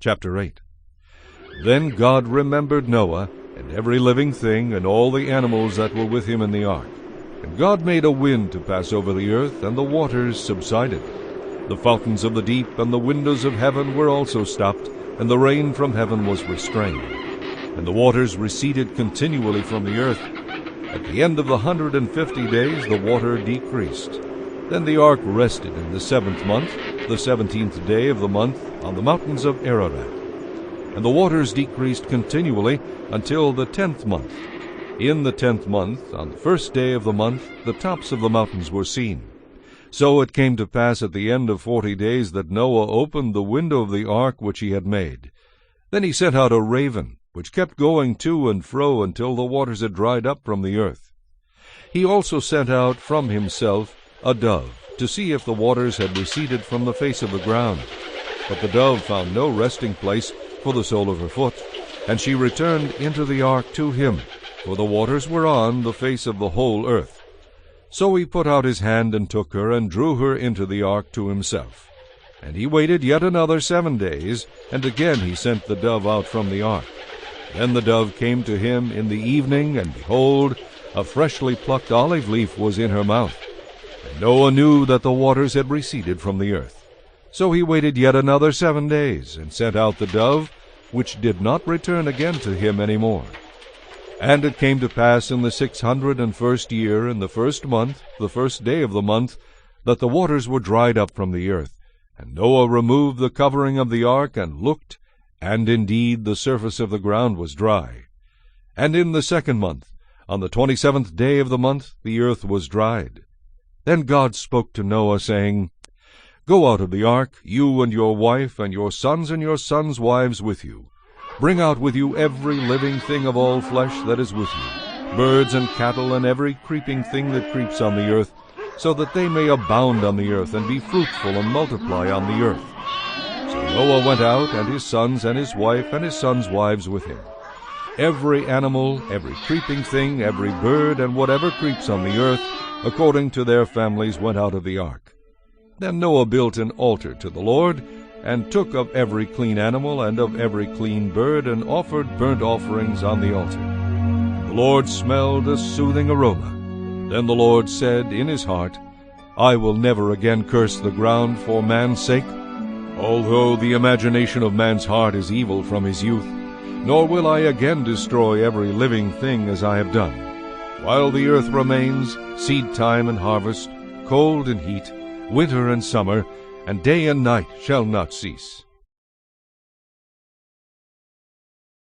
Chapter 8. Then God remembered Noah, and every living thing, and all the animals that were with him in the ark. And God made a wind to pass over the earth, and the waters subsided. The fountains of the deep and the windows of heaven were also stopped, and the rain from heaven was restrained. And the waters receded continually from the earth. At the end of the 150 days the water decreased. Then the ark rested in the 7th month, the 17th day of the month, on the mountains of Ararat. And the waters decreased continually until the 10th month. In the 10th month, on the 1st day of the month, the tops of the mountains were seen. So it came to pass at the end of 40 days that Noah opened the window of the ark which he had made. Then he sent out a raven, which kept going to and fro until the waters had dried up from the earth. He also sent out from himself a dove, to see if the waters had receded from the face of the ground. But the dove found no resting place for the sole of her foot, and she returned into the ark to him, for the waters were on the face of the whole earth. So he put out his hand and took her, and drew her into the ark to himself. And he waited yet another 7 days, and again he sent the dove out from the ark. Then the dove came to him in the evening, and behold, a freshly plucked olive leaf was in her mouth. And Noah knew that the waters had receded from the earth. So he waited yet another 7 days, and sent out the dove, which did not return again to him any more. And it came to pass in the 601st year, in the 1st month, the 1st day of the month, that the waters were dried up from the earth. And Noah removed the covering of the ark, and looked, and indeed the surface of the ground was dry. And in the 2nd month, on the 27th day of the month, the earth was dried. Then God spoke to Noah, saying, Go out of the ark, you and your wife, and your sons' wives with you. Bring out with you every living thing of all flesh that is with you, birds and cattle, and every creeping thing that creeps on the earth, so that they may abound on the earth, and be fruitful and multiply on the earth. So Noah went out, and his sons and his wife and his sons' wives with him. Every animal, every creeping thing, every bird, and whatever creeps on the earth, according to their families, went out of the ark. Then Noah built an altar to the Lord, and took of every clean animal and of every clean bird, and offered burnt offerings on the altar. The Lord smelled a soothing aroma. Then the Lord said in his heart, I will never again curse the ground for man's sake, although the imagination of man's heart is evil from his youth, nor will I again destroy every living thing as I have done. While the earth remains, seed time and harvest, cold and heat, winter and summer, and day and night shall not cease.